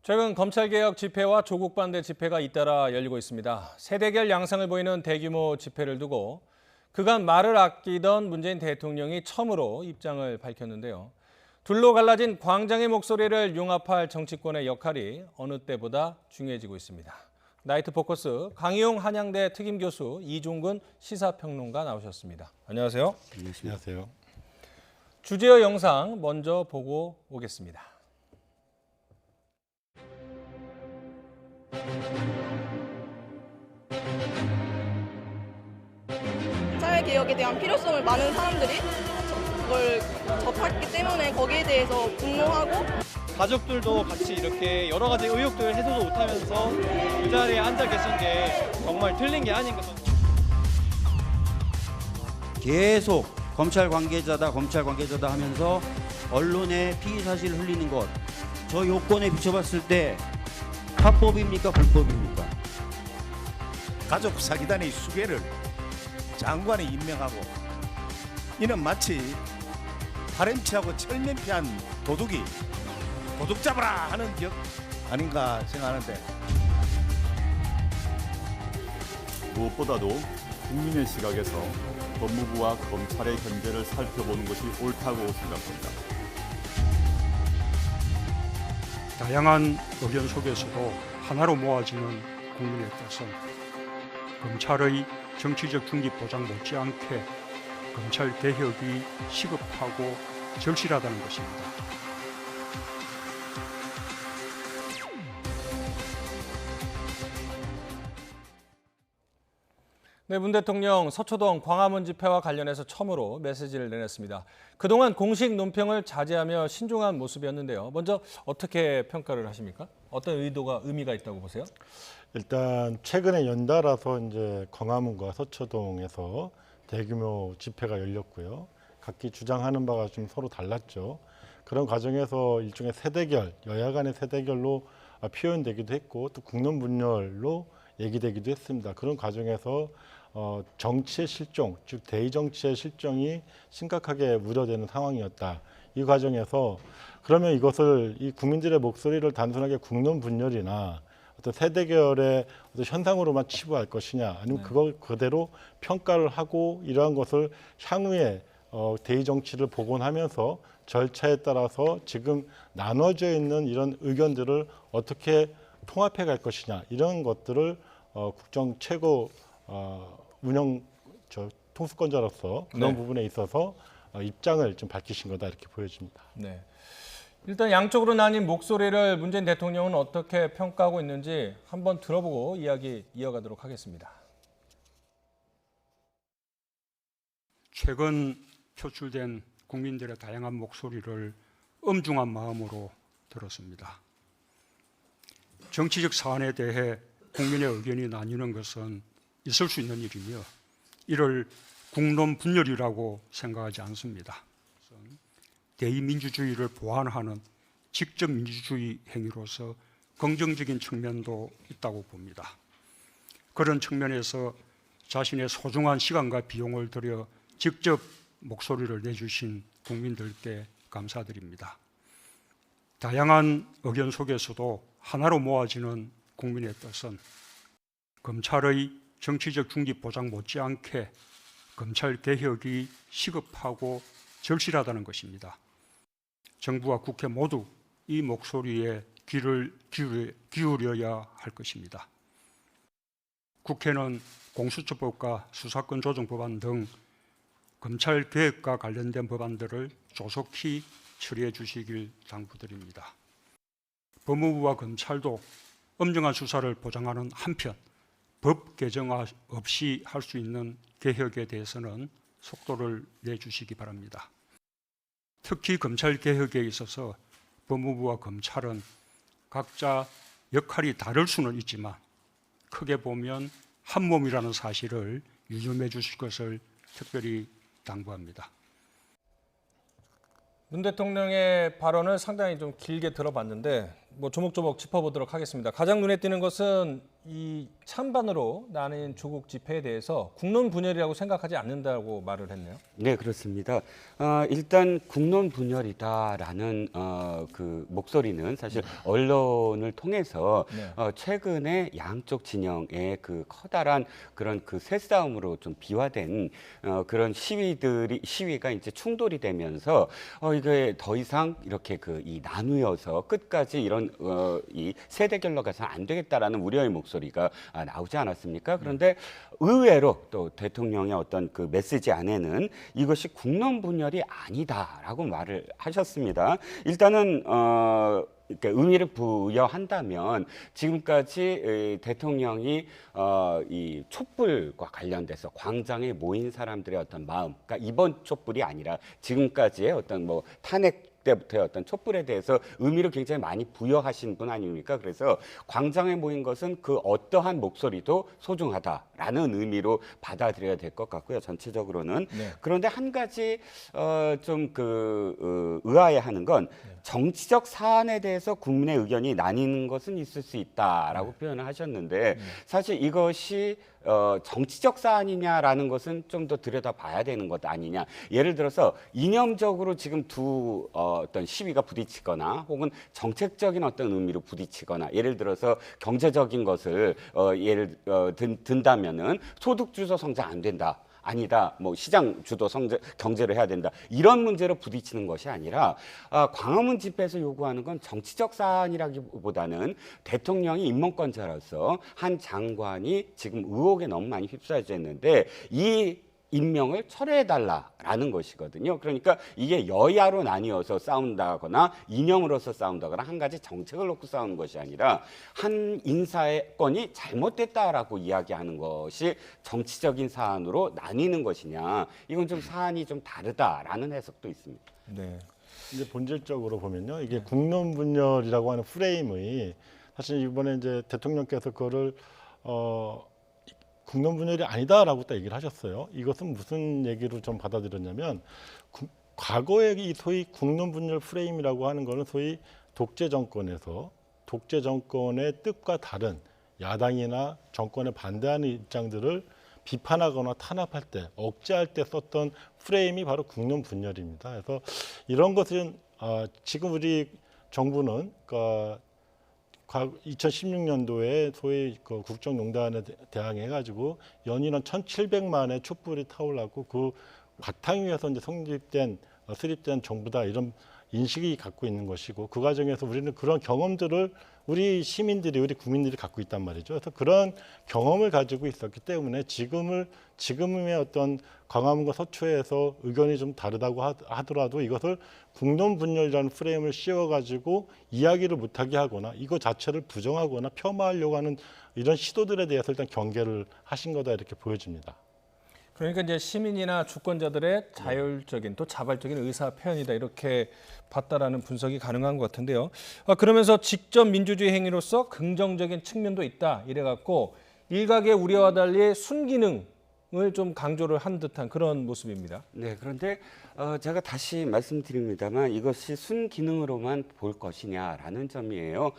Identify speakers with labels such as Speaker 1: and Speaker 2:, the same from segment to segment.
Speaker 1: 최근 검찰개혁 집회와 조국 반대 집회가 잇따라 열리고 있습니다. 세대결 양상을 보이는 대규모 집회를 두고 그간 말을 아끼던 문재인 대통령이 처음으로 입장을 밝혔는데요. 둘로 갈라진 광장의 목소리를 융합할 정치권의 역할이 어느 때보다 중요해지고 있습니다. 나이트 포커스 강희용 한양대 특임교수, 이종근 시사평론가 나오셨습니다. 안녕하세요.
Speaker 2: 안녕하세요.
Speaker 1: 주제어 영상 먼저 보고 오겠습니다.
Speaker 3: 검찰개혁에 대한 필요성을 많은 사람들이 그걸 접했기 때문에 거기에 대해서 분노하고,
Speaker 4: 가족들도 같이 이렇게 여러 가지 의혹들 해소도 못하면서 그 자리에 앉아 계신 게 정말 틀린 게 아닌가.
Speaker 5: 계속 검찰 관계자다 하면서 언론에 피의 사실을 흘리는 것, 저 요건에 비춰봤을 때 합법입니까 불법입니까?
Speaker 2: 가족 사기단의 수괴를 장관이 임명하고 이는 마치 파렴치하고 철면피한 도둑이 도둑 잡아라 하는 격 아닌가 생각하는데,
Speaker 6: 무엇보다도 국민의 시각에서 법무부와 검찰의 현재를 살펴보는 것이 옳다고 생각합니다.
Speaker 7: 다양한 의견 속에서도 하나로 모아지는 국민의 뜻은 검찰의 정치적 중립 보장 못지않게 검찰 개혁이 시급하고 절실하다는 것입니다.
Speaker 1: 네, 문 대통령 서초동 광화문 집회와 관련해서 처음으로 메시지를 내놨습니다. 그동안 공식 논평을 자제하며 신중한 모습이었는데요. 먼저 어떻게 평가를 하십니까? 어떤 의미가 있다고 보세요?
Speaker 8: 일단 최근에 연달아서 이제 광화문과 서초동에서 대규모 집회가 열렸고요. 각기 주장하는 바가 좀 서로 달랐죠. 그런 과정에서 일종의 세대결, 여야 간의 세대결로 표현되기도 했고 또 국론 분열로 얘기되기도 했습니다. 그런 과정에서 정치의 실종, 즉 대의 정치의 실종이 심각하게 우려되는 상황이었다. 이 과정에서 그러면 이것을 이 국민들의 목소리를 단순하게 국론 분열이나 어떤 세대결의 어떤 현상으로만 치부할 것이냐, 아니면 그걸 그대로 평가를 하고 이러한 것을 향후에 대의 정치를 복원하면서 절차에 따라서 지금 나눠져 있는 이런 의견들을 어떻게 통합해 갈 것이냐, 이런 것들을 국정 최고 운영 통수권자로서 그런 부분에 있어서 입장을 좀 밝히신 거다, 이렇게 보여집니다.
Speaker 1: 네. 일단 양쪽으로 나뉜 목소리를 문재인 대통령은 어떻게 평가하고 있는지 한번 들어보고 이야기 이어가도록 하겠습니다.
Speaker 7: 최근 표출된 국민들의 다양한 목소리를 엄중한 마음으로 들었습니다. 정치적 사안에 대해 국민의 의견이 나뉘는 것은 있을 수 있는 일이며 이를 국론 분열이라고 생각하지 않습니다. 대의민주주의를 보완하는 직접 민주주의 행위로서 긍정적인 측면도 있다고 봅니다. 그런 측면에서 자신의 소중한 시간과 비용을 들여 직접 목소리를 내주신 국민들께 감사드립니다. 다양한 의견 속에서도 하나로 모아지는 국민의 뜻은 검찰의 정치적 중립 보장 못지않게 검찰 개혁이 시급하고 절실하다는 것입니다. 정부와 국회 모두 이 목소리에 귀를 기울여야 할 것입니다. 국회는 공수처법과 수사권 조정 법안 등 검찰 개혁과 관련된 법안들을 조속히 처리해 주시길 당부드립니다. 법무부와 검찰도 엄정한 수사를 보장하는 한편 법 개정 없이 할 수 있는 개혁에 대해서는 속도를 내주시기 바랍니다. 특히 검찰 개혁에 있어서 법무부와 검찰은 각자 역할이 다를 수는 있지만 크게 보면 한 몸이라는 사실을 유념해 주실 것을 특별히 당부합니다.
Speaker 1: 문 대통령의 발언을 상당히 좀 길게 들어봤는데 조목조목 짚어보도록 하겠습니다. 가장 눈에 띄는 것은 이 찬반으로 나뉜 조국 집회에 대해서 국론 분열이라고 생각하지 않는다고 말을 했네요.
Speaker 9: 네, 그렇습니다. 일단 국론 분열이다라는 그 목소리는 사실 언론을 통해서
Speaker 1: 네.
Speaker 9: 최근에 양쪽 진영의 그 커다란 그런 그 새싸움으로 좀 비화된 그런 시위가 이제 충돌이 되면서 이게 더 이상 이렇게 그 이 나누어서 끝까지 이런 이 세대결로 가서 안 되겠다라는 우려의 목소리가 나오지 않았습니까? 그런데 의외로 또 대통령의 어떤 그 메시지 안에는 이것이 국론 분열이 아니다라고 말을 하셨습니다. 일단은 그러니까 의미를 부여한다면 지금까지 대통령이 이 촛불과 관련돼서 광장에 모인 사람들의 어떤 마음, 그러니까 이번 촛불이 아니라 지금까지의 어떤 뭐 탄핵 때부터의 어떤 촛불에 대해서 의미를 굉장히 많이 부여하신 분 아닙니까? 그래서 광장에 모인 것은 그 어떠한 목소리도 소중하다라는 의미로 받아들여야 될 것 같고요. 전체적으로는.
Speaker 1: 네.
Speaker 9: 그런데 한 가지 좀 의아해하는 건 정치적 사안에 대해서 국민의 의견이 나뉘는 것은 있을 수 있다라고 표현을 하셨는데 사실 이것이 정치적 사안이냐라는 것은 좀 더 들여다봐야 되는 것 아니냐. 예를 들어서 이념적으로 지금 두 어떤 시위가 부딪히거나 혹은 정책적인 어떤 의미로 부딪히거나 예를 들어서 경제적인 것을 예를 든다면은 소득 주도 성장 안 된다. 아니다. 뭐 시장 주도 경제를 해야 된다. 이런 문제로 부딪히는 것이 아니라 광화문 집회에서 요구하는 건 정치적 사안이라기보다는 대통령이 인문권자로서 한 장관이 지금 의혹에 너무 많이 휩싸여져 있는데 이 임명을 철회해달라라는 것이거든요. 그러니까 이게 여야로 나뉘어서 싸운다거나 이념으로서 싸운다거나 한 가지 정책을 놓고 싸우는 것이 아니라 한 인사의 건이 잘못됐다라고 이야기하는 것이 정치적인 사안으로 나뉘는 것이냐. 이건 좀 사안이 좀 다르다라는 해석도 있습니다.
Speaker 1: 네.
Speaker 8: 이제 본질적으로 보면요, 이게 국론 분열이라고 하는 프레임이 사실 이번에 이제 대통령께서 그거를 국론 분열이 아니다라고 딱 얘기를 하셨어요. 이것은 무슨 얘기로 좀 받아들였냐면 과거에 이 소위 국론 분열 프레임이라고 하는 거는 소위 독재 정권에서 독재 정권의 뜻과 다른 야당이나 정권에 반대하는 입장들을 비판하거나 탄압할 때, 억제할 때 썼던 프레임이 바로 국론 분열입니다. 그래서 이런 것은 지금 우리 정부는 2016년도에 소위 그 국정농단에 대항해가지고 연인원 1,700만의 촛불이 타올랐고 그 바탕위에서 이제 수립된 정부다 이런 인식이 갖고 있는 것이고 그 과정에서 우리는 그런 경험들을 우리 시민들이 우리 국민들이 갖고 있단 말이죠. 그래서 그런 경험을 가지고 있었기 때문에 지금의 어떤 광화문과 서초에서 의견이 좀 다르다고 하더라도 이것을 국론 분열이라는 프레임을 씌워가지고 이야기를 못하게 하거나 이거 자체를 부정하거나 폄하하려고 하는 이런 시도들에 대해서 일단 경계를 하신 거다 이렇게 보여집니다.
Speaker 1: 그러니까 이제 시민이나 주권자들의 자율적인 또 자발적인 의사 표현이다 이렇게 봤다라는 분석이 가능한 것 같은데요. 그러면서 직접 민주주의 행위로서 긍정적인 측면도 있다 이래갖고 일각의 우려와 달리 순기능을 좀 강조를 한 듯한 그런 모습입니다.
Speaker 9: 네, 그런데 제가 다시 말씀드립니다만 이것이 순기능으로만 볼 것이냐라는 점이에요.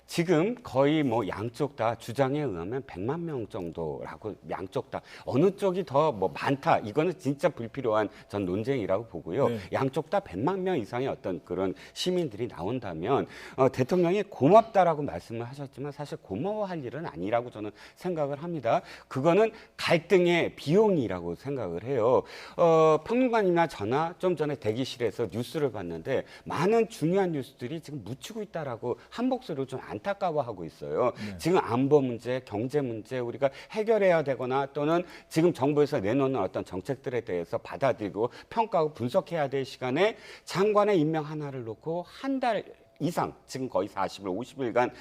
Speaker 9: 지금 거의 뭐 양쪽 다 주장에 의하면 100만 명 정도라고 양쪽 다 어느 쪽이 더 뭐 많다 이거는 진짜 불필요한 전 논쟁이라고 보고요.
Speaker 1: 네.
Speaker 9: 양쪽 다 100만 명 이상의 어떤 그런 시민들이 나온다면 대통령이 고맙다라고 말씀을 하셨지만 사실 고마워할 일은 아니라고 저는 생각을 합니다. 그거는 갈등의 비용이라고 생각을 해요. 평론가님이나 저나 좀 전에 대기실에서 뉴스를 봤는데 많은 중요한 뉴스들이 지금 묻히고 있다라고 한 목소리로 좀 안타까워하고 있어요.
Speaker 1: 네.
Speaker 9: 지금 안보 문제, 경제 문제 우리가 해결해야 되거나 또는 지금 정부에서 내놓는 어떤 정책들에 대해서 받아들이고 평가하고 분석해야 될 시간에 장관의 임명 하나를 놓고 한 달 이상 지금 거의 40일, 50일간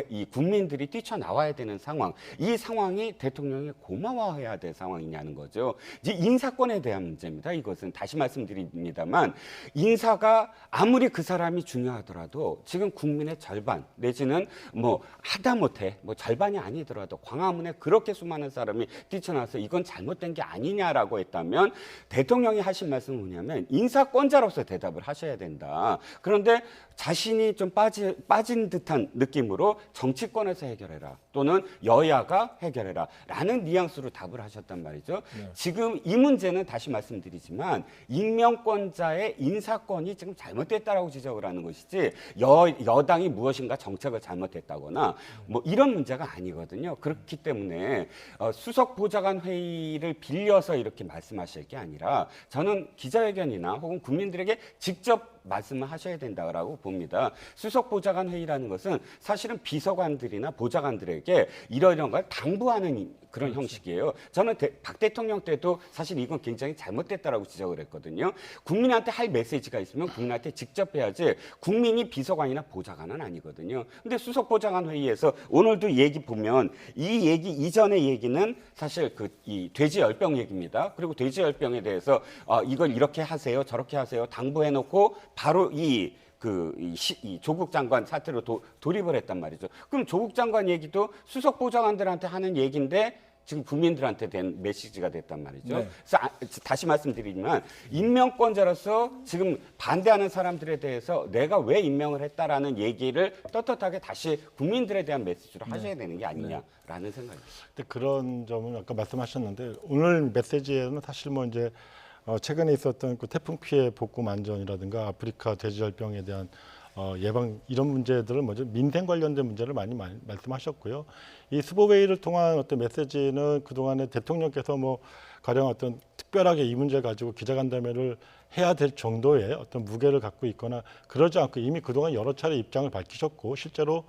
Speaker 9: 이 국민들이 뛰쳐나와야 되는 상황. 이 상황이 대통령이 고마워해야 될 상황이냐는 거죠. 이제 인사권에 대한 문제입니다. 이것은 다시 말씀드립니다만 인사가 아무리 그 사람이 중요하더라도 지금 국민의 절반 내지는 뭐 하다못해 뭐 절반이 아니더라도 광화문에 그렇게 수많은 사람이 뛰쳐나와서 이건 잘못된 게 아니냐라고 했다면 대통령이 하신 말씀은 뭐냐면 인사권자로서 대답을 하셔야 된다. 그런데 자신이 정신이 좀 빠진 듯한 느낌으로 정치권에서 해결해라 또는 여야가 해결해라 라는 뉘앙스로 답을 하셨단 말이죠. 지금 이 문제는 다시 말씀드리지만 임명권자의 인사권이 지금 잘못됐다라고 지적을 하는 것이지 여당이 무엇인가 정책을 잘못했다거나 뭐 이런 문제가 아니거든요. 그렇기 때문에 수석 보좌관 회의를 빌려서 이렇게 말씀하실 게 아니라 저는 기자회견이나 혹은 국민들에게 직접 말씀을 하셔야 된다고 봅니다. 수석 보좌관 회의라는 것은 사실은 비서관들이나 보좌관들에게 이런 걸 당부하는 그런 형식이에요. 저는 박 대통령 때도 사실 이건 굉장히 잘못됐다라고 지적을 했거든요. 국민한테 할 메시지가 있으면 국민한테 직접 해야지 국민이 비서관이나 보좌관은 아니거든요. 근데 수석 보좌관 회의에서 오늘도 얘기 보면 이 얘기 이전의 얘기는 사실 이 돼지 열병 얘기입니다. 그리고 돼지 열병에 대해서 이걸 이렇게 하세요, 저렇게 하세요 당부해놓고 바로 이 조국 장관 사태로 돌입을 했단 말이죠. 그럼 조국 장관 얘기도 수석 보좌관들한테 하는 얘기인데 지금 국민들한테 된 메시지가 됐단 말이죠.
Speaker 1: 네.
Speaker 9: 그래서 다시 말씀드리지만 임명권자로서 지금 반대하는 사람들에 대해서 내가 왜 임명을 했다라는 얘기를 떳떳하게 다시 국민들에 대한 메시지로 하셔야 되는 게 아니냐라는 생각입니다.
Speaker 8: 근데 그런 점은 아까 말씀하셨는데 오늘 메시지에는 사실 뭐 이제 최근에 있었던 그 태풍 피해 복구 안전이라든가 아프리카 돼지열병에 대한 예방 이런 문제들을 먼저 민생 관련된 문제를 많이 말씀하셨고요. 이 수보회의를 통한 어떤 메시지는 그동안에 대통령께서 뭐 가령 어떤 특별하게 이 문제 가지고 기자간담회를 해야 될 정도의 어떤 무게를 갖고 있거나 그러지 않고 이미 그동안 여러 차례 입장을 밝히셨고 실제로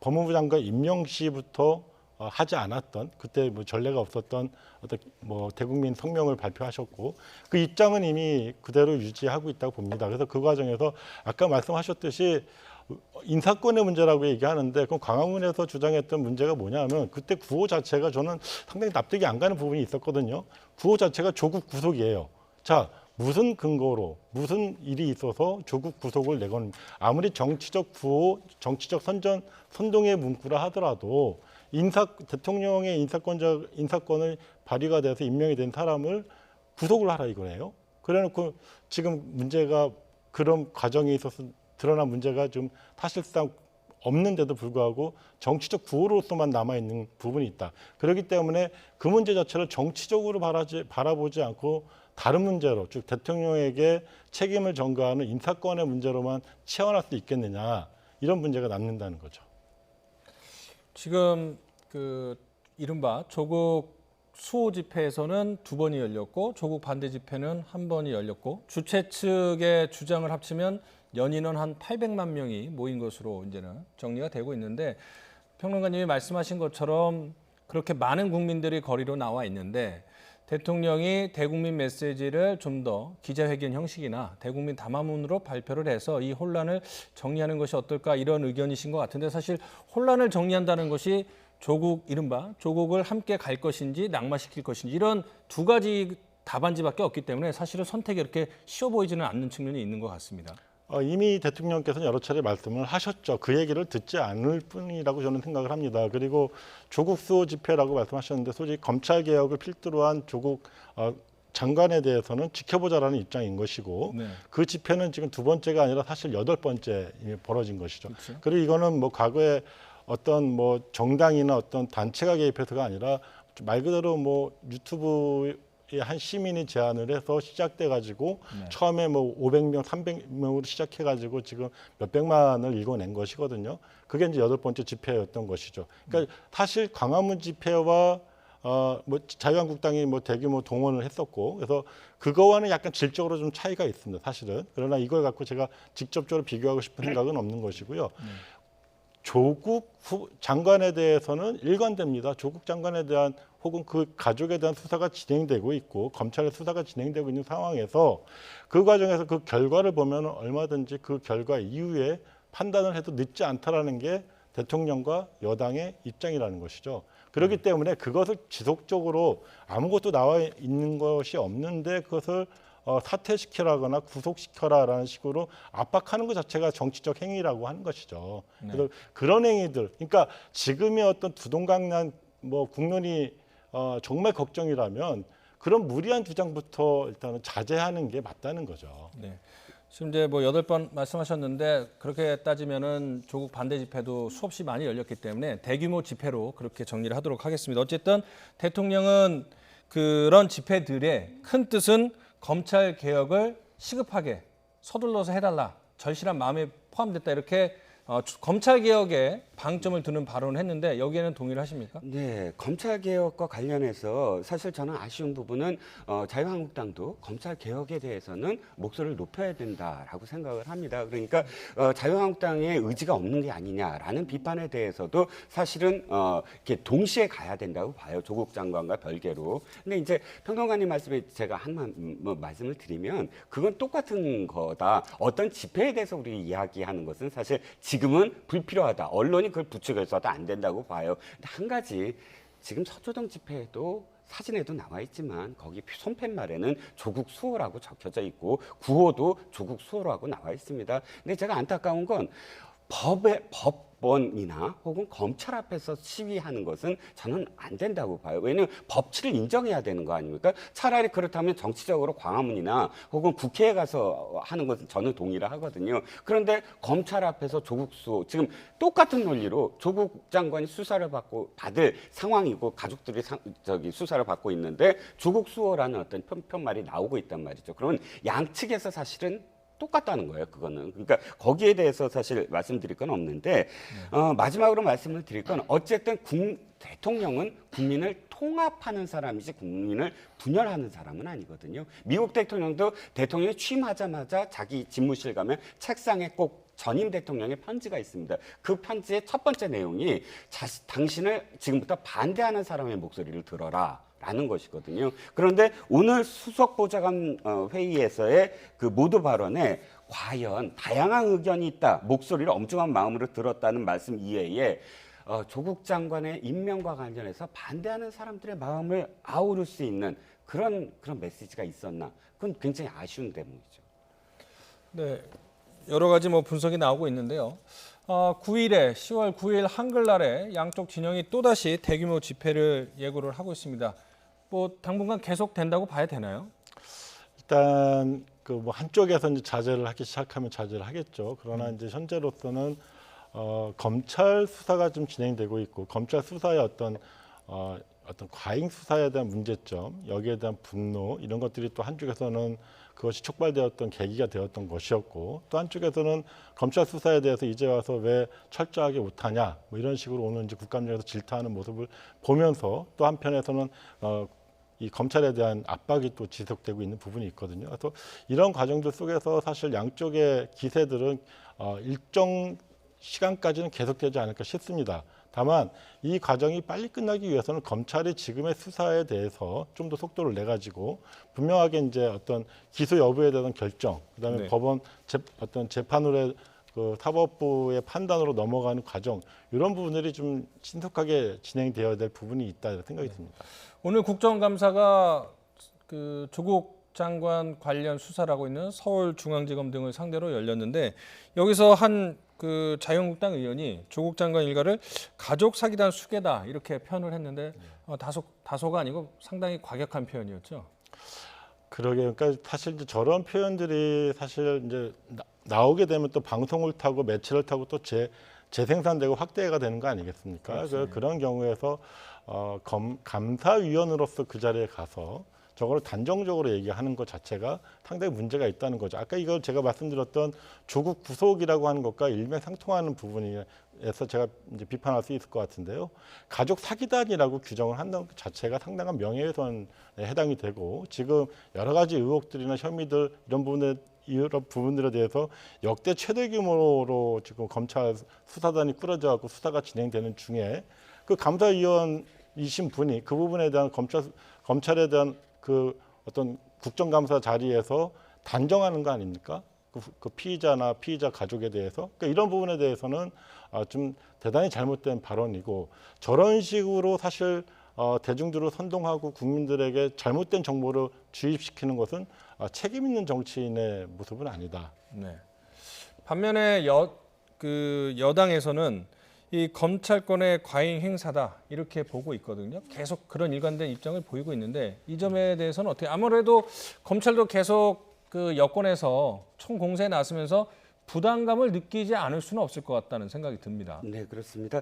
Speaker 8: 법무부 장관 임명 시부터 하지 않았던 그때 뭐 전례가 없었던 어떤 뭐 대국민 성명을 발표하셨고 그 입장은 이미 그대로 유지하고 있다고 봅니다. 그래서 그 과정에서 아까 말씀하셨듯이 인사권의 문제라고 얘기하는데 그럼 광화문에서 주장했던 문제가 뭐냐면 그때 구호 자체가 저는 상당히 납득이 안 가는 부분이 있었거든요. 구호 자체가 조국 구속이에요. 자, 무슨 근거로 무슨 일이 있어서 조국 구속을 내건 아무리 정치적 구호, 정치적 선동의 문구라 하더라도 대통령의 인사권을 발휘가 돼서 임명이 된 사람을 구속을 하라 이거예요. 그래놓고 지금 문제가 그런 과정에 있어서 드러난 문제가 좀 사실상 없는데도 불구하고 정치적 구호로서만 남아있는 부분이 있다. 그렇기 때문에 그 문제 자체를 정치적으로 바라보지 않고 다른 문제로 즉 대통령에게 책임을 전가하는 인사권의 문제로만 채워날 수 있겠느냐 이런 문제가 남는다는 거죠.
Speaker 1: 지금 이른바 조국 수호 집회에서는 2번이 열렸고 조국 반대 집회는 1번이 열렸고 주최 측의 주장을 합치면 연인원 한 800만 명이 모인 것으로 이제는 정리가 되고 있는데 평론가님이 말씀하신 것처럼 그렇게 많은 국민들이 거리로 나와 있는데 대통령이 대국민 메시지를 좀 더 기자회견 형식이나 대국민 담화문으로 발표를 해서 이 혼란을 정리하는 것이 어떨까 이런 의견이신 것 같은데 사실 혼란을 정리한다는 것이 이른바 조국을 함께 갈 것인지 낙마시킬 것인지 이런 두 가지 답안지밖에 없기 때문에 사실은 선택이 이렇게 쉬워 보이지는 않는 측면이 있는 것 같습니다.
Speaker 8: 이미 대통령께서는 여러 차례 말씀을 하셨죠. 그 얘기를 듣지 않을 뿐이라고 저는 생각을 합니다. 그리고 조국 수호 집회라고 말씀하셨는데 솔직히 검찰 개혁을 필두로 한 조국 장관에 대해서는 지켜보자라는 입장인 것이고
Speaker 1: 네.
Speaker 8: 그 집회는 지금 2번째가 아니라 사실 8번째 벌어진 것이죠.
Speaker 1: 그렇죠.
Speaker 8: 그리고 이거는 뭐 과거에 어떤 뭐 정당이나 어떤 단체가 개입해서가 아니라 말 그대로 뭐 유튜브 한 시민이 제안을 해서 시작돼 가지고 처음에 뭐 500명, 300명으로 시작해 가지고 지금 몇백만을 일궈낸 것이거든요. 그게 이제 8번째 집회였던 것이죠. 그러니까 사실 광화문 집회와 뭐 자유한국당이 뭐 대규모 동원을 했었고 그래서 그거와는 약간 질적으로 좀 차이가 있습니다. 사실은. 그러나 이걸 갖고 제가 직접적으로 비교하고 싶은 생각은 없는 것이고요. 조국 장관에 대해서는 일관됩니다. 조국 장관에 대한 혹은 그 가족에 대한 수사가 진행되고 있고 검찰의 수사가 진행되고 있는 상황에서 그 과정에서 그 결과를 보면 얼마든지 그 결과 이후에 판단을 해도 늦지 않다라는 게 대통령과 여당의 입장이라는 것이죠. 그렇기 때문에 그것을 지속적으로 아무것도 나와 있는 것이 없는데 그것을 사퇴시키라거나 구속시켜라라는 식으로 압박하는 것 자체가 정치적 행위라고 하는 것이죠. 그래서 그런 행위들, 그러니까 지금의 어떤 두동강난 뭐 국론이 정말 걱정이라면 그런 무리한 주장부터 일단은 자제하는 게 맞다는 거죠.
Speaker 1: 네. 지금 이제 뭐 8번 말씀하셨는데 그렇게 따지면은 조국 반대 집회도 수없이 많이 열렸기 때문에 대규모 집회로 그렇게 정리를 하도록 하겠습니다. 어쨌든 대통령은 그런 집회들의 큰 뜻은 검찰 개혁을 시급하게 서둘러서 해달라, 절실한 마음에 포함됐다 이렇게 검찰 개혁에 방점을 두는 발언을 했는데 여기에는 동의를 하십니까?
Speaker 9: 네, 검찰 개혁과 관련해서 사실 저는 아쉬운 부분은 자유한국당도 검찰 개혁에 대해서는 목소리를 높여야 된다라고 생각을 합니다. 그러니까 자유한국당의 의지가 없는 게 아니냐라는 비판에 대해서도 사실은 이렇게 동시에 가야 된다고 봐요. 조국 장관과 별개로. 근데 이제 평론가님 말씀에 제가 말씀을 드리면 그건 똑같은 거다. 어떤 집회에 대해서 우리 이야기하는 것은 사실 지금은 불필요하다. 언론이 그걸 부추겨서도 안 된다고 봐요. 근데 한 가지 지금 서초동 집회에도 사진에도 나와 있지만 거기 손팻말에는 조국 수호라고 적혀져 있고 구호도 조국 수호라고 나와 있습니다. 근데 제가 안타까운 건 법원이나 혹은 검찰 앞에서 시위하는 것은 저는 안 된다고 봐요. 왜냐하면 법치를 인정해야 되는 거 아닙니까? 차라리 그렇다면 정치적으로 광화문이나 혹은 국회에 가서 하는 것은 저는 동의를 하거든요. 그런데 검찰 앞에서 조국 수호, 지금 똑같은 논리로 조국 장관이 수사를 받을 상황이고 가족들이 수사를 받고 있는데 조국 수호라는 어떤 편말이 나오고 있단 말이죠. 그러면 양측에서 사실은 똑같다는 거예요, 그거는. 그러니까 거기에 대해서 사실 말씀드릴 건 없는데 마지막으로 말씀을 드릴 건 어쨌든 대통령은 국민을 통합하는 사람이지 국민을 분열하는 사람은 아니거든요. 미국 대통령도 대통령이 취임하자마자 자기 집무실 가면 책상에 꼭 전임 대통령의 편지가 있습니다. 그 편지의 첫 번째 내용이 당신을 지금부터 반대하는 사람의 목소리를 들어라. 라는 것이거든요. 그런데 오늘 수석보좌관 회의에서의 그 모두 발언에 과연 다양한 의견이 있다, 목소리를 엄중한 마음으로 들었다는 말씀 이외에 조국 장관의 임명과 관련해서 반대하는 사람들의 마음을 아우를 수 있는 그런 메시지가 있었나? 그건 굉장히 아쉬운 대목이죠.
Speaker 1: 네, 여러 가지 뭐 분석이 나오고 있는데요. 9일에 10월 9일 한글날에 양쪽 진영이 또다시 대규모 집회를 예고를 하고 있습니다. 뭐 당분간 계속 된다고 봐야 되나요?
Speaker 8: 일단 그 뭐 한쪽에서 이제 자제를 하기 시작하면 자제를 하겠죠. 그러나 이제 현재로서는 검찰 수사가 좀 진행되고 있고 검찰 수사의 어떤 과잉 수사에 대한 문제점, 여기에 대한 분노 이런 것들이 또 한쪽에서는 그것이 촉발되었던 계기가 되었던 것이었고 또 한쪽에서는 검찰 수사에 대해서 이제 와서 왜 철저하게 못하냐 뭐 이런 식으로 오늘 이제 국감장에서 질타하는 모습을 보면서 또 한편에서는 이 검찰에 대한 압박이 또 지속되고 있는 부분이 있거든요. 그래서 이런 과정들 속에서 사실 양쪽의 기세들은 일정 시간까지는 계속되지 않을까 싶습니다. 다만 이 과정이 빨리 끝나기 위해서는 검찰이 지금의 수사에 대해서 좀 더 속도를 내 가지고 분명하게 이제 어떤 기소 여부에 대한 결정, 그다음에
Speaker 1: 네.
Speaker 8: 법원 어떤 재판으로의 그 사법부의 판단으로 넘어가는 과정 이런 부분들이 좀 신속하게 진행되어야 될 부분이 있다 생각이 듭니다.
Speaker 1: 오늘 국정감사가 그 조국 장관 관련 수사를 하고 있는 서울중앙지검 등을 상대로 열렸는데 여기서 한 그 자유한국당 의원이 조국 장관 일가를 가족 사기단 수괴다 이렇게 표현을 했는데 다소가 아니고 상당히 과격한 표현이었죠.
Speaker 8: 그러게, 그러니까 사실 이제 저런 표현들이 사실 이제 나오게 되면 또 방송을 타고 매체를 타고 또 재생산되고 확대가 되는 거 아니겠습니까?
Speaker 1: 그렇죠.
Speaker 8: 그런 경우에서 감사위원으로서 그 자리에 가서 저걸 단정적으로 얘기하는 것 자체가 상당히 문제가 있다는 거죠. 아까 이걸 제가 말씀드렸던 조국 구속이라고 하는 것과 일맥상통하는 부분에서 제가 이제 비판할 수 있을 것 같은데요. 가족 사기단이라고 규정을 한다는 것 자체가 상당한 명예훼손에 해당이 되고 지금 여러 가지 의혹들이나 혐의들 이런 부분들에 대해서 역대 최대 규모로 지금 검찰 수사단이 꾸려져 갖고 수사가 진행되는 중에 그 감사위원이신 분이 그 부분에 대한 검찰에 대한 그 어떤 국정감사 자리에서 단정하는 거 아닙니까? 그 피의자나 피의자 가족에 대해서 그러니까 이런 부분에 대해서는 좀 대단히 잘못된 발언이고 저런 식으로 사실 대중들을 선동하고 국민들에게 잘못된 정보를 주입시키는 것은 책임 있는 정치인의 모습은 아니다.
Speaker 1: 네. 반면에 여당에서는 이 검찰권의 과잉 행사다 이렇게 보고 있거든요. 계속 그런 일관된 입장을 보이고 있는데 이 점에 대해서는 어떻게? 아무래도 검찰도 계속 그 여권에서 총공세에 나서면서 부담감을 느끼지 않을 수는 없을 것 같다는 생각이 듭니다.
Speaker 9: 네, 그렇습니다.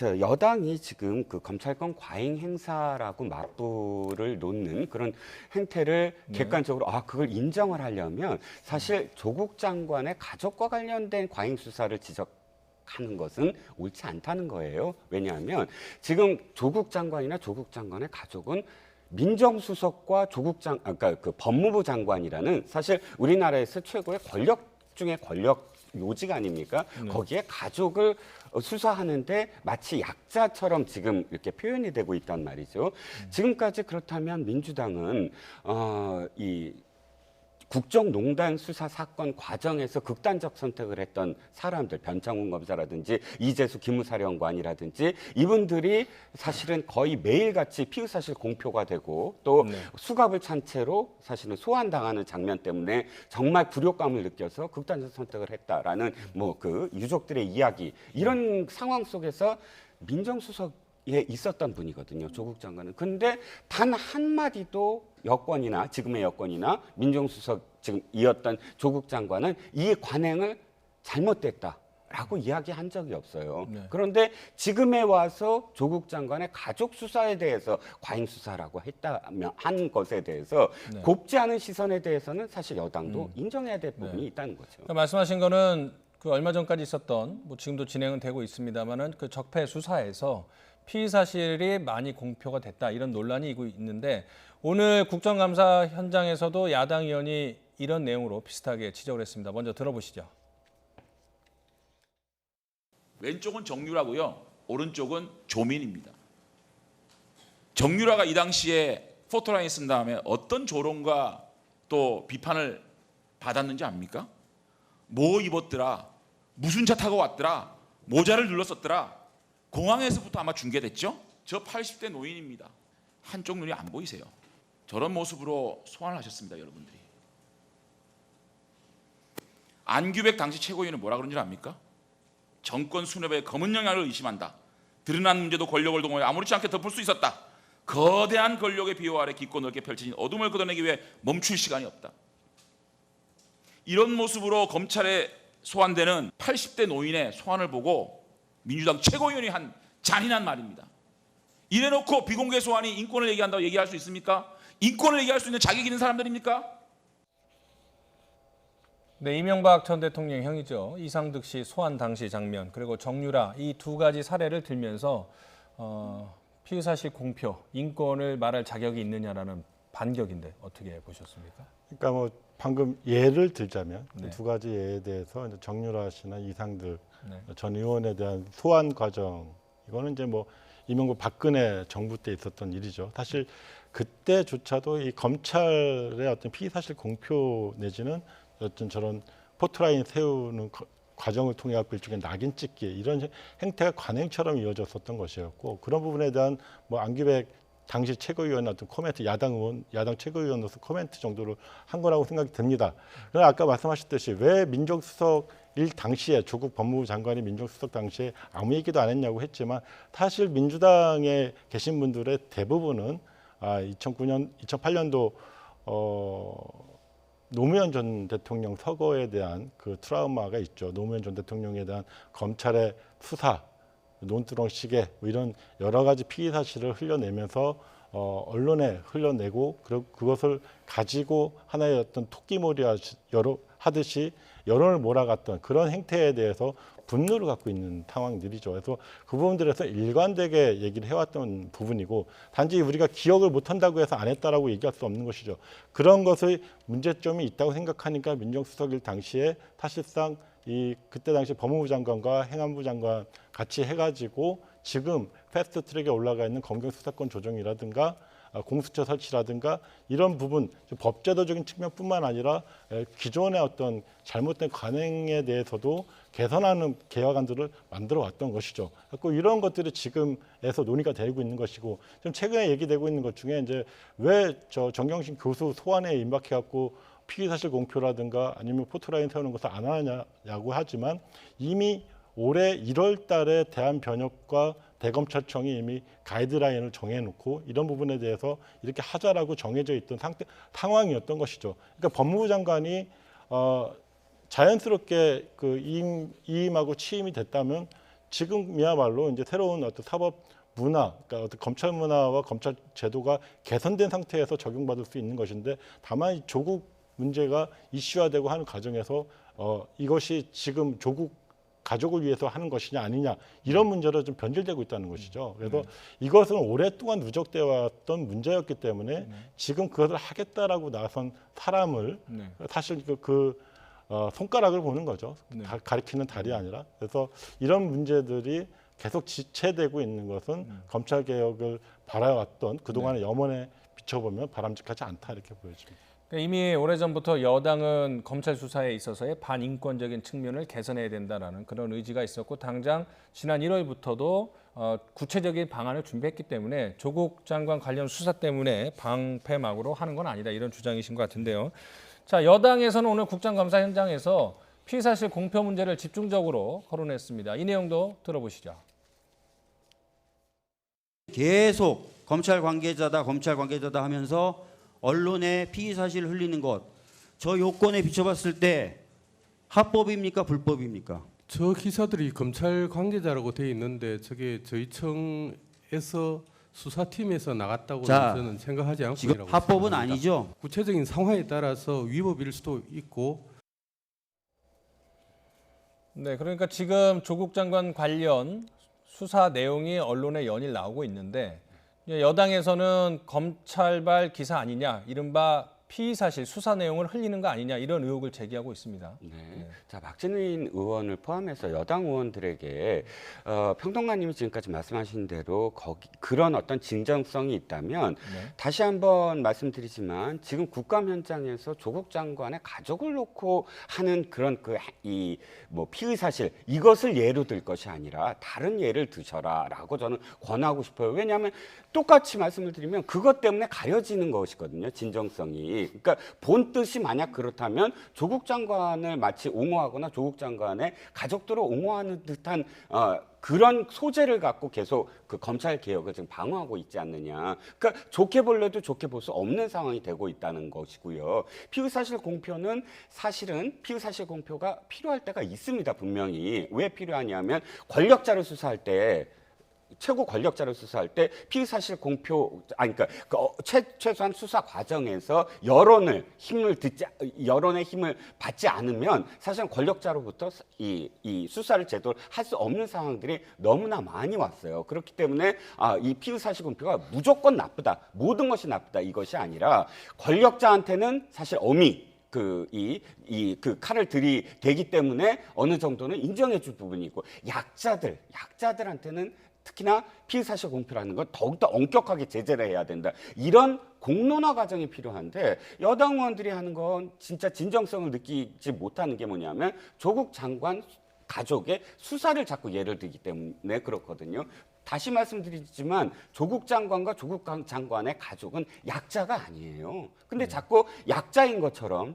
Speaker 9: 여당이 지금 그 검찰권 과잉 행사라고 맞불을 놓는 그런 행태를 객관적으로 그걸 인정을 하려면 사실 조국 장관의 가족과 관련된 과잉 수사를 지적하는 것은 옳지 않다는 거예요. 왜냐하면 지금 조국 장관이나 조국 장관의 가족은 민정수석과 그러니까 그 법무부 장관이라는 사실 우리나라에서 최고의 권력 중에 권력 요직 아닙니까? 거기에 가족을 수사하는데 마치 약자처럼 지금 이렇게 표현이 되고 있단 말이죠. 지금까지 그렇다면 민주당은 이 국정농단 수사 사건 과정에서 극단적 선택을 했던 사람들, 변창훈 검사라든지 이재수 기무사령관이라든지 이분들이 사실은 거의 매일같이 피의사실 공표가 되고 또 수갑을 찬 채로 사실은 소환당하는 장면 때문에 정말 굴욕감을 느껴서 극단적 선택을 했다라는 뭐 그 유족들의 이야기, 이런 상황 속에서 민정수석에 있었던 분이거든요, 조국 장관은. 근데 단 한마디도 여권이나 지금의 여권이나 민정수석 지금 이었던 조국 장관은 이 관행을 잘못됐다라고 이야기한 적이 없어요. 그런데 지금에 와서 조국 장관의 가족 수사에 대해서 과잉 수사라고 했다면 한 것에 대해서 곱지 않은 시선에 대해서는 사실 여당도 인정해야 될 부분이 있다는 거죠.
Speaker 1: 그러니까 말씀하신 거는 그 얼마 전까지 있었던, 뭐 지금도 진행은 되고 있습니다만은 그 적폐 수사에서 피의 사실이 많이 공표가 됐다, 이런 논란이 있는데, 오늘 국정감사 현장에서도 야당 의원이 이런 내용으로 비슷하게 지적을 했습니다. 먼저 들어보시죠.
Speaker 10: 왼쪽은 정유라고요, 오른쪽은 조민입니다. 정유라가 이 당시에 포토라인 쓴 다음에 어떤 조롱과 또 비판을 받았는지 압니까? 뭐 입었더라, 무슨 차 타고 왔더라, 모자를 눌렀었더라. 공항에서부터 아마 중계됐죠? 저 80대 노인입니다. 한쪽 눈이 안 보이세요. 저런 모습으로 소환을 하셨습니다, 여러분들이. 안규백 당시 최고위원은 뭐라 그런 줄 압니까? 정권 수뇌부의 검은 영향을 의심한다. 드러난 문제도 권력을 동원해 아무렇지 않게 덮을 수 있었다. 거대한 권력의 비호 아래 깊고 넓게 펼쳐진 어둠을 걷어내기 위해 멈출 시간이 없다. 이런 모습으로 검찰에 소환되는 80대 노인의 소환을 보고 민주당 최고위원이 한 잔인한 말입니다. 이래놓고 비공개 소환이 인권을 얘기한다고 얘기할 수 있습니까? 인권을 얘기할 수 있는 자격이 있는 사람들입니까?
Speaker 1: 네, 이명박 전 대통령 형이죠. 이상득 씨 소환 당시 장면, 그리고 정유라, 이 두 가지 사례를 들면서 피의 사실 공표, 인권을 말할 자격이 있느냐라는 반격인데 어떻게 보셨습니까?
Speaker 8: 그러니까 뭐 방금 예를 들자면 두 가지 예에 대해서 이제 정유라 씨나 이상득 전 의원에 대한 소환 과정, 이거는 이제 뭐 이명박 박근혜 정부 때 있었던 일이죠. 사실 그때조차도 이 검찰의 어떤 피의 사실 공표 내지는 어떤 저런 포토라인 세우는 과정을 통해 갖고 일종의 낙인 찍기, 이런 행태가 관행처럼 이어졌었던 것이었고, 그런 부분에 대한 뭐 안규백 당시 최고위원 어떤 코멘트, 야당 의원, 야당 최고위원으로서 코멘트 정도를 한 거라고 생각이 듭니다. 그러나 아까 말씀하셨듯이 왜 민정수석 일 당시에 조국 법무부 장관이 민정수석 당시에 아무 얘기도 안 했냐고 했지만, 사실 민주당에 계신 분들의 대부분은 2008년도 노무현 전 대통령 서거에 대한 그 트라우마가 있죠. 노무현 전 대통령에 대한 검찰의 수사, 논두렁 시계, 뭐 이런 여러 가지 피의 사실을 흘려내면서 언론에 흘려내고, 그것을 가지고 하나의 어떤 토끼몰이 하듯이 여론을 몰아갔던 그런 행태에 대해서 분노를 갖고 있는 상황들이죠. 그래서 그 부분들에서 일관되게 얘기를 해왔던 부분이고, 단지 우리가 기억을 못한다고 해서 안 했다라고 얘기할 수 없는 것이죠. 그런 것의 문제점이 있다고 생각하니까 민정수석일 당시에 사실상 그때 당시 법무부 장관과 행안부 장관 같이 해가지고 지금 패스트트랙에 올라가 있는 검경수사권 조정이라든가 공수처 설치라든가 이런 부분, 법제도적인 측면뿐만 아니라 기존의 어떤 잘못된 관행에 대해서도 개선하는 개혁안들을 만들어 왔던 것이죠. 그래서 이런 것들이 지금에서 논의가 되고 있는 것이고, 좀 최근에 얘기되고 있는 것 중에 이제 왜 저 정경심 교수 소환에 임박해갖고 피의사실 공표라든가 아니면 포토라인 세우는 것을 안 하냐고 하지만, 이미 올해 1월 달에 대한변협과 대검찰청이 이미 가이드라인을 정해놓고 이런 부분에 대해서 이렇게 하자라고 정해져 있던 상황이었던 것이죠. 그러니까 법무부 장관이 자연스럽게 그 이임하고 취임이 됐다면 지금이야말로 이제 새로운 어떤 사법 문화, 그러니까 어떤 검찰 문화와 검찰 제도가 개선된 상태에서 적용받을 수 있는 것인데 다만 조국 문제가 이슈화되고 하는 과정에서 이것이 지금 조국 가족을 위해서 하는 것이냐 아니냐 이런 문제로 좀 변질되고 있다는 것이죠. 그래서 이것은 오랫동안 누적되어 왔던 문제였기 때문에 지금 그것을 하겠다라고 나선 사람을 사실 손가락을 보는 거죠. 가리키는 달이 아니라. 그래서 이런 문제들이 계속 지체되고 있는 것은 검찰 개혁을 바라왔던 그동안의 염원에 비춰보면 바람직하지 않다 이렇게 보여집니다.
Speaker 1: 이미 오래전부터 여당은 검찰 수사에 있어서의 반인권적인 측면을 개선해야 된다라는 그런 의지가 있었고 당장 지난 1월부터도 구체적인 방안을 준비했기 때문에 조국 장관 관련 수사 때문에 방패막으로 하는 건 아니다 이런 주장이신 것 같은데요. 자, 여당에서는 오늘 국정감사 현장에서 피의사실 공표 문제를 집중적으로 거론했습니다. 이 내용도 들어보시죠.
Speaker 5: 계속 검찰 관계자다 하면서 언론에 피의사실 흘리는 것, 저 요건에 비춰봤을 때 합법입니까 불법입니까?
Speaker 11: 저 기사들이 검찰 관계자라고 돼 있는데 저게 저희 청에서 수사팀에서 나갔다고 저는 생각하지 않고
Speaker 5: 지금 합법은 아니죠?
Speaker 11: 구체적인 상황에 따라서 위법일 수도 있고.
Speaker 1: 네, 그러니까 지금 조국 장관 관련 수사 내용이 언론에 연일 나오고 있는데 여당에서는 검찰발 기사 아니냐, 이른바 피의사실 수사 내용을 흘리는 거 아니냐 이런 의혹을 제기하고 있습니다.
Speaker 9: 네. 자, 박진민 의원을 포함해서 여당 의원들에게 평론가님이 지금까지 말씀하신 대로 그런 어떤 진정성이 있다면 다시 한번 말씀드리지만 지금 국감 현장에서 조국 장관의 가족을 놓고 하는 그런 피의사실 이것을 예로 들 것이 아니라 다른 예를 드셔라라고 저는 권하고 싶어요. 왜냐하면 똑같이 말씀을 드리면 그것 때문에 가려지는 것이거든요. 진정성이. 그러니까 본 뜻이 만약 그렇다면 조국 장관을 마치 옹호하거나 조국 장관의 가족들을 옹호하는 듯한 그런 소재를 갖고 계속 그 검찰 개혁을 지금 방어하고 있지 않느냐. 그러니까 좋게 볼래도 좋게 볼 수 없는 상황이 되고 있다는 것이고요. 피의사실 공표는 사실은 피의사실 공표가 필요할 때가 있습니다. 분명히. 왜 필요하냐면 권력자를 수사할 때 최고 권력자를 수사할 때 피의사실 공표 그러니까 최소한 수사 과정에서 여론의 힘을 받지 않으면 사실은 권력자로부터 이 수사를 제대로 할 수 없는 상황들이 너무나 많이 왔어요. 그렇기 때문에 이 피의사실 공표가 무조건 나쁘다, 모든 것이 나쁘다 이것이 아니라 권력자한테는 사실 엄히 그 칼을 들이대기 때문에 어느 정도는 인정해줄 부분이 있고 약자들한테는 특히나 피의사실 공표라는 건 더욱더 엄격하게 제재를 해야 된다. 이런 공론화 과정이 필요한데 여당 의원들이 하는 건 진짜 진정성을 느끼지 못하는 게 뭐냐면 조국 장관 가족의 수사를 자꾸 예를 들기 때문에 그렇거든요. 다시 말씀드리지만 조국 장관과 조국 장관의 가족은 약자가 아니에요. 근데 자꾸 약자인 것처럼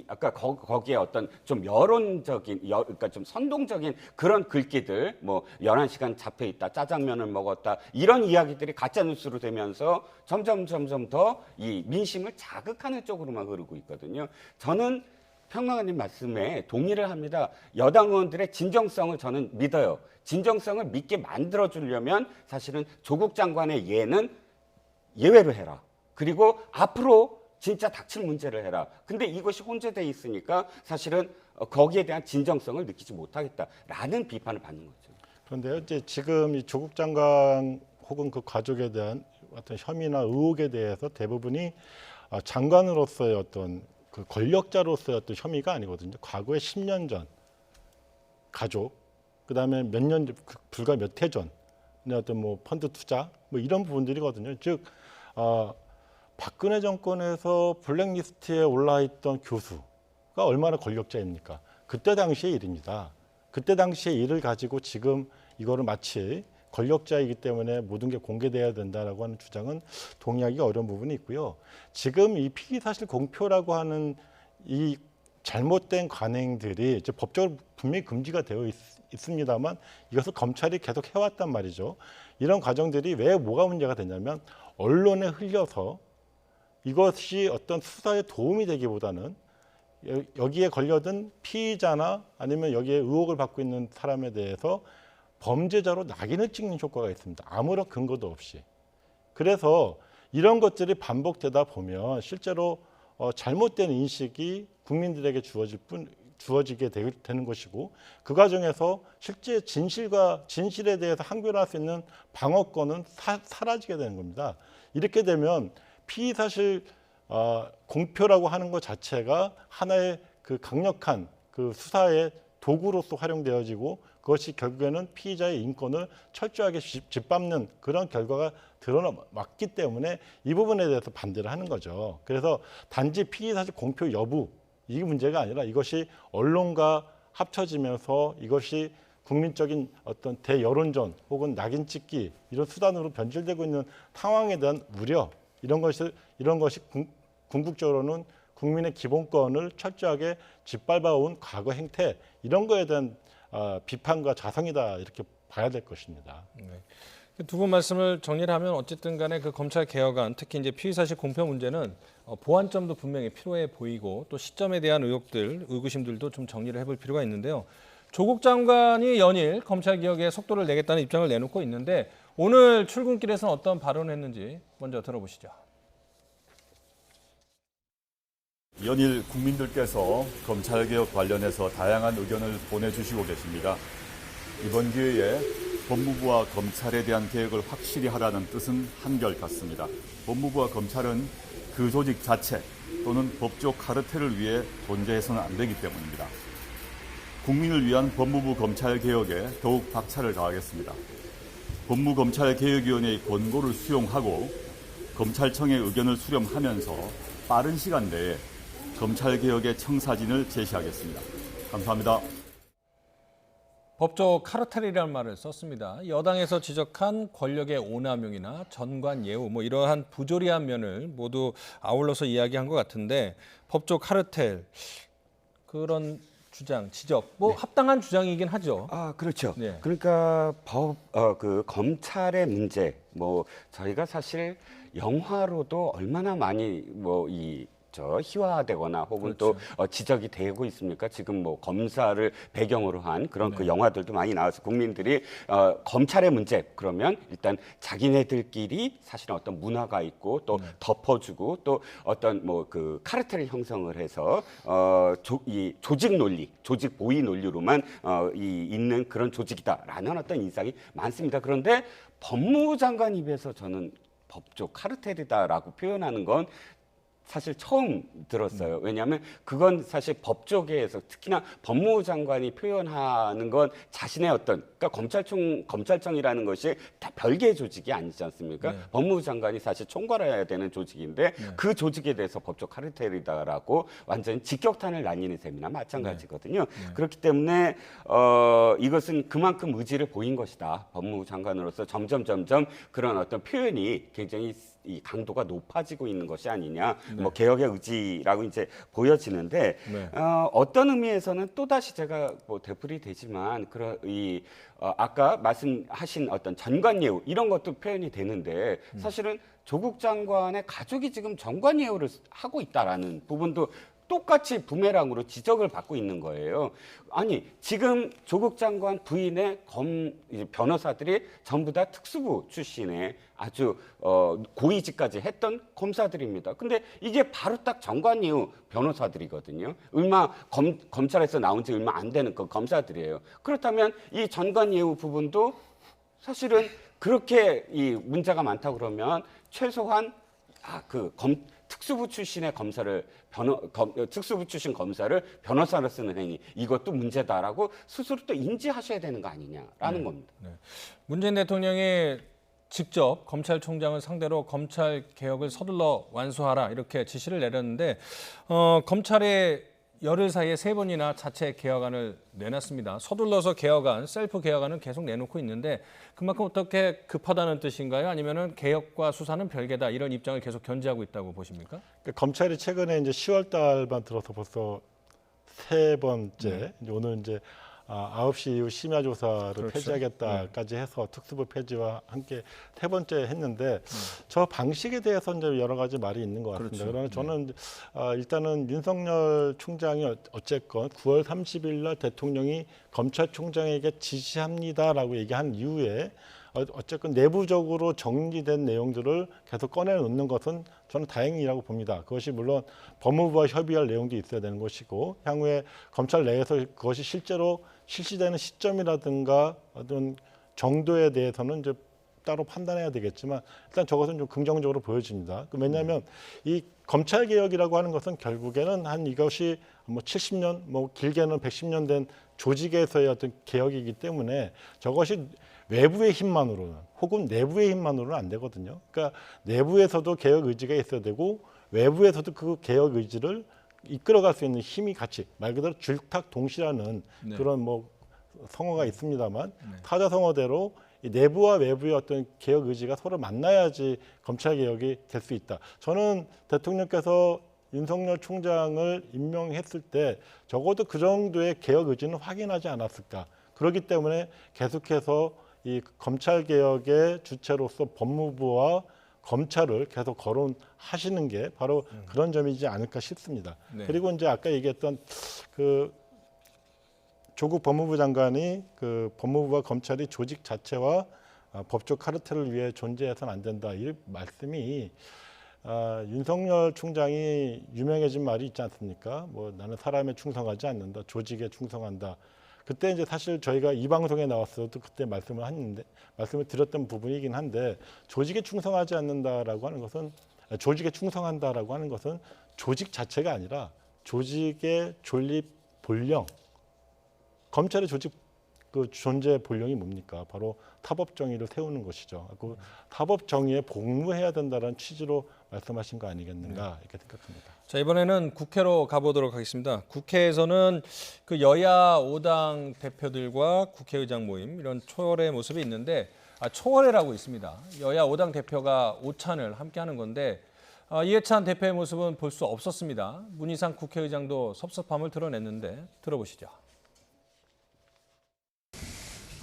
Speaker 9: 아까 거기에 어떤 좀 여론적인, 그러니까 좀 선동적인 그런 글귀들, 11시간 잡혀 있다, 짜장면을 먹었다, 이런 이야기들이 가짜 뉴스로 되면서 점점 더 이 민심을 자극하는 쪽으로만 흐르고 있거든요. 저는 평론가님 말씀에 동의를 합니다. 여당 의원들의 진정성을 저는 믿어요. 진정성을 믿게 만들어주려면 사실은 조국 장관의 예는 예외로 해라. 그리고 앞으로 진짜 닥칠 문제를 해라. 근데 이것이 혼재돼 있으니까 사실은 거기에 대한 진정성을 느끼지 못하겠다라는 비판을 받는 거죠.
Speaker 8: 그런데요, 이제 지금 이 조국 장관 혹은 그 가족에 대한 어떤 혐의나 의혹에 대해서 대부분이 장관으로서의 어떤 그 권력자로서의 어떤 혐의가 아니거든요. 과거에 10년 전 가족, 그다음에 불과 몇 해 전 어떤 펀드 투자 이런 부분들이거든요. 즉 박근혜 정권에서 블랙리스트에 올라 있던 교수가 얼마나 권력자입니까? 그때 당시의 일입니다. 그때 당시의 일을 가지고 지금 이거를 마치 권력자이기 때문에 모든 게 공개돼야 된다라고 하는 주장은 동의하기가 어려운 부분이 있고요. 지금 이 피의사실 공표라고 하는 이 잘못된 관행들이 이제 법적으로 분명히 금지가 되어 있습니다만 이것을 검찰이 계속 해왔단 말이죠. 이런 과정들이 왜 뭐가 문제가 되냐면 언론에 흘려서 이것이 어떤 수사에 도움이 되기보다는 여기에 걸려든 피의자나 아니면 여기에 의혹을 받고 있는 사람에 대해서 범죄자로 낙인을 찍는 효과가 있습니다. 아무런 근거도 없이. 그래서 이런 것들이 반복되다 보면 실제로 잘못된 인식이 국민들에게 주어지게 되는 것이고 그 과정에서 실제 진실에 대해서 항변할 수 있는 방어권은 사라지게 되는 겁니다. 이렇게 되면 피의 사실 공표라고 하는 것 자체가 하나의 그 강력한 그 수사의 도구로서 활용되어지고 그것이 결국에는 피의자의 인권을 철저하게 짓밟는 그런 결과가 드러났기 때문에 이 부분에 대해서 반대를 하는 거죠. 그래서 단지 피의 사실 공표 여부 이게 문제가 아니라 이것이 언론과 합쳐지면서 이것이 국민적인 어떤 대여론전 혹은 낙인 찍기 이런 수단으로 변질되고 있는 상황에 대한 우려 이런 것이 궁극적으로는 국민의 기본권을 철저하게 짓밟아온 과거 행태 이런 거에 대한 비판과 자성이다 이렇게 봐야 될 것입니다.
Speaker 1: 네. 두 분 말씀을 정리를 하면 어쨌든 간에 그 검찰 개혁안 특히 이제 피의사실 공표 문제는 보완점도 분명히 필요해 보이고 또 시점에 대한 의구심들도 좀 정리를 해볼 필요가 있는데요. 조국 장관이 연일 검찰 개혁에 속도를 내겠다는 입장을 내놓고 있는데 오늘 출근길에서는 어떤 발언을 했는지 먼저 들어보시죠.
Speaker 6: 연일 국민들께서 검찰개혁 관련해서 다양한 의견을 보내주시고 계십니다. 이번 기회에 법무부와 검찰에 대한 개혁을 확실히 하라는 뜻은 한결 같습니다. 법무부와 검찰은 그 조직 자체 또는 법적 카르텔을 위해 존재해서는 안 되기 때문입니다. 국민을 위한 법무부 검찰 개혁에 더욱 박차를 가하겠습니다. 법무검찰개혁위원회의 권고를 수용하고 검찰청의 의견을 수렴하면서 빠른 시간 내에 검찰개혁의 청사진을 제시하겠습니다. 감사합니다.
Speaker 1: 법조 카르텔이라는 말을 썼습니다. 여당에서 지적한 권력의 오남용이나 전관예우 이러한 부조리한 면을 모두 아울러서 이야기한 것 같은데 법조 카르텔 그런 주장, 지적
Speaker 9: 네.
Speaker 1: 합당한 주장이긴 하죠.
Speaker 9: 그렇죠.
Speaker 1: 네.
Speaker 9: 그러니까 그 검찰의 문제 저희가 사실 영화로도 얼마나 많이 희화되거나 혹은
Speaker 1: 그렇죠.
Speaker 9: 또 지적이 되고 있습니까? 지금 검사를 배경으로 한 그런 그 영화들도 많이 나와서 국민들이 검찰의 문제 그러면 일단 자기네들끼리 사실은 어떤 문화가 있고 또 덮어주고 또 어떤 그 카르텔을 형성을 해서 이 조직 논리, 조직 보위 논리로만 있는 그런 조직이다라는 어떤 인상이 많습니다. 그런데 법무부 장관 입에서 저는 법조 카르텔이다라고 표현하는 건 사실 처음 들었어요. 왜냐하면 그건 사실 법조계에서 특히나 법무부 장관이 표현하는 건 자신의 그러니까 검찰청이라는 것이 다 별개의 조직이 아니지 않습니까? 법무부 장관이 사실 총괄해야 되는 조직인데 그 조직에 대해서 법조 카르텔이다라고 완전히 직격탄을 날리는 셈이나 마찬가지거든요. 그렇기 때문에 이것은 그만큼 의지를 보인 것이다. 법무부 장관으로서 점점 그런 어떤 표현이 굉장히 이 강도가 높아지고 있는 것이 아니냐, 개혁의 의지라고 이제 보여지는데 어떤 의미에서는 또 다시 제가 되풀이 되지만 아까 말씀하신 어떤 전관예우 이런 것도 표현이 되는데 사실은 조국 장관의 가족이 지금 전관예우를 하고 있다라는 부분도 똑같이 부메랑으로 지적을 받고 있는 거예요. 아니 지금 조국 장관 부인의 변호사들이 전부 다 특수부 출신의 아주 고위직까지 했던 검사들입니다. 근데 이게 바로 딱 전관예우 변호사들이거든요. 검찰에서 나온 지 얼마 안 되는 그 검사들이에요. 그렇다면 이 전관예우 부분도 사실은 그렇게 이 문제가 많다 그러면 최소한 특수부 출신의 특수부 출신 검사를 변호사로 쓰는 행위 이것도 문제다라고 스스로 또 인지하셔야 되는 거 아니냐라는 겁니다.
Speaker 1: 문재인 대통령이 직접 검찰총장을 상대로 검찰 개혁을 서둘러 완수하라 이렇게 지시를 내렸는데 검찰의 열흘 사이에 3번이나 자체 개혁안을 내놨습니다. 서둘러서 개혁안, 셀프 개혁안은 계속 내놓고 있는데 그만큼 어떻게 급하다는 뜻인가요? 아니면은 개혁과 수사는 별개다 이런 입장을 계속 견지하고 있다고 보십니까?
Speaker 8: 검찰이 최근에 이제 10월 달만 들어서 벌써 3번째 오늘 이제 9시 이후 심야 조사를
Speaker 1: 그렇죠.
Speaker 8: 폐지하겠다까지 해서 특수부 폐지와 함께 세 번째 했는데 저 방식에 대해서 이제 여러 가지 말이 있는 것 같습니다.
Speaker 1: 그렇죠.
Speaker 8: 그러나 저는 일단은 윤석열 총장이 어쨌건 9월 30일 날 대통령이 검찰총장에게 지시합니다라고 얘기한 이후에 어쨌건 내부적으로 정리된 내용들을 계속 꺼내놓는 것은 저는 다행이라고 봅니다. 그것이 물론 법무부와 협의할 내용도 있어야 되는 것이고 향후에 검찰 내에서 그것이 실제로 실시되는 시점이라든가 어떤 정도에 대해서는 이제 따로 판단해야 되겠지만 일단 저것은 좀 긍정적으로 보여집니다. 왜냐하면 이 검찰 개혁이라고 하는 것은 결국에는 한 이것이 뭐 70년, 뭐 길게는 110년 된 조직에서의 어떤 개혁이기 때문에 저것이 외부의 힘만으로는 혹은 내부의 힘만으로는 안 되거든요. 그러니까 내부에서도 개혁 의지가 있어야 되고 외부에서도 그 개혁 의지를 이끌어갈 수 있는 힘이 같이 말 그대로 줄탁동시라는
Speaker 1: 네.
Speaker 8: 그런 뭐 성어가 있습니다만 사자성어대로 이 내부와 외부의 어떤 개혁 의지가 서로 만나야지 검찰 개혁이 될 수 있다. 저는 대통령께서 윤석열 총장을 임명했을 때 적어도 그 정도의 개혁 의지는 확인하지 않았을까. 그렇기 때문에 계속해서 이 검찰 개혁의 주체로서 법무부와 검찰을 계속 거론하시는 게 바로 그런 점이지 않을까 싶습니다.
Speaker 1: 네.
Speaker 8: 그리고 이제 아까 얘기했던 그 조국 법무부 장관이 그 법무부와 검찰이 조직 자체와 법적 카르텔을 위해 존재해서는 안 된다. 이 말씀이 윤석열 총장이 유명해진 말이 있지 않습니까? 뭐 나는 사람에 충성하지 않는다. 조직에 충성한다. 그때 이제 사실 저희가 이 방송에 나왔어도 그때 말씀을 드렸던 부분이긴 한데 조직에 충성하지 않는다라고 하는 것은 조직에 충성한다라고 하는 것은 조직 자체가 아니라 조직의 존립 본령 검찰의 조직 그 존재 본령이 뭡니까? 바로 타법 정의를 세우는 것이죠. 그 타법 정의에 복무해야 된다는 취지로 말씀하신 거 아니겠는가 이렇게 생각합니다.
Speaker 1: 자, 이번에는 국회로 가보도록 하겠습니다. 국회에서는 그 여야 5당 대표들과 국회의장 모임 이런 초월의 모습이 있는데 초월회라고 있습니다. 여야 5당 대표가 오찬을 함께하는 건데 이해찬 대표의 모습은 볼 수 없었습니다. 문희상 국회의장도 섭섭함을 드러냈는데 들어보시죠.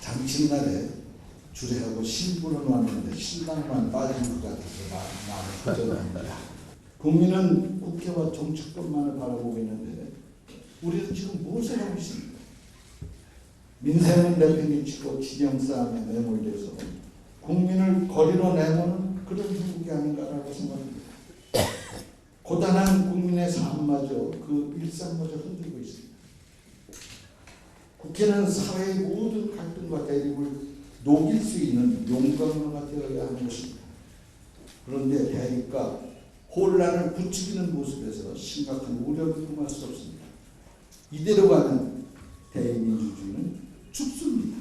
Speaker 12: 당신날에 주례하고 신분을 왔는데 신당만 빠진 것 같아서 마음이 허전합니다. 국민은 국회와 정치권만을 바라보고 있는데 우리는 지금 무엇을 하고 있습니까? 민생을 내팽개치고 진영 싸움에 매몰돼서 국민을 거리로 내모는 그런 행복이 아닌가라고 생각합니다. 고단한 국민의 삶마저 그 일상마저 흔들고 있습니다. 국회는 사회의 모든 갈등과 대립을 녹일 수 있는 용광로가 되어야 하는 것입니다. 그런데 대립과 혼란을 부추기는 모습에서 심각한 우려를 금할 수 없습니다. 이대로 가면 대의민주주의는 죽습니다.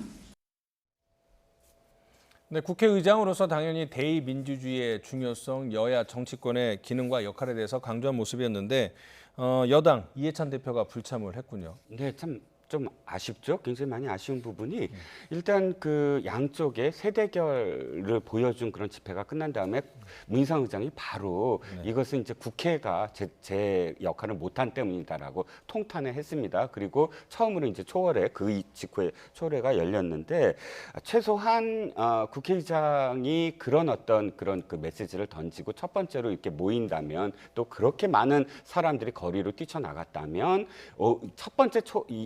Speaker 1: 네, 국회의장으로서 당연히 대의민주주의의 중요성, 여야 정치권의 기능과 역할에 대해서 강조한 모습이었는데 여당 이해찬 대표가 불참을 했군요.
Speaker 9: 네, 참 좀 아쉽죠. 굉장히 많이 아쉬운 부분이 일단 그 양쪽의 세대결을 보여준 그런 집회가 끝난 다음에 문희상 의장이 바로 이것은 이제 국회가 제 역할을 못한 때문이다라고 통탄을 했습니다. 그리고 처음으로 이제 초월회 그 직후에 초월회가 열렸는데 최소한 국회의장이 그런 어떤 그런 그 메시지를 던지고 첫 번째로 이렇게 모인다면 또 그렇게 많은 사람들이 거리로 뛰쳐나갔다면 첫 번째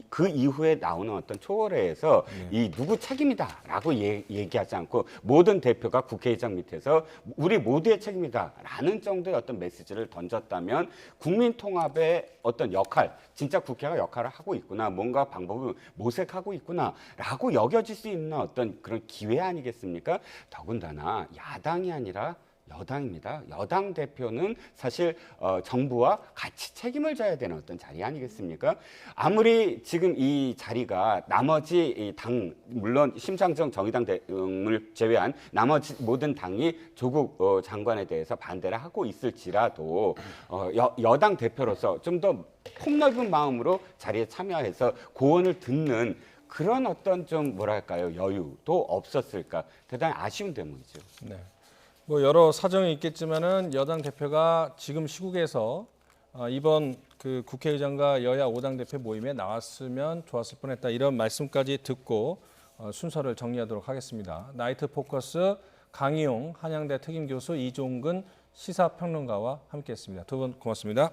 Speaker 9: 그 이후에 나오는 어떤 초월회에서 이 누구 책임이다라고 얘기하지 않고 모든 대표가 국회의장 밑에서 우리 모두의 책임이다라는 정도의 어떤 메시지를 던졌다면 국민 통합의 어떤 역할, 진짜 국회가 역할을 하고 있구나, 뭔가 방법을 모색하고 있구나라고 여겨질 수 있는 어떤 그런 기회 아니겠습니까? 더군다나 야당이 아니라 여당입니다. 여당 대표는 사실 정부와 같이 책임을 져야 되는 어떤 자리 아니겠습니까? 아무리 지금 이 자리가 나머지 이 당, 물론 심상정 정의당 등을 제외한 나머지 모든 당이 조국 장관에 대해서 반대를 하고 있을지라도 여당 대표로서 좀 더 폭넓은 마음으로 자리에 참여해서 고언을 듣는 그런 어떤 좀 뭐랄까요, 여유도 없었을까, 대단히 아쉬운 대목이죠.
Speaker 1: 네. 뭐 여러 사정이 있겠지만은 여당 대표가 지금 시국에서 이번 그 국회의장과 여야 5당 대표 모임에 나왔으면 좋았을 뻔했다 이런 말씀까지 듣고 순서를 정리하도록 하겠습니다. 나이트 포커스 강희용 한양대 특임교수 이종근 시사평론가와 함께했습니다. 두 분 고맙습니다.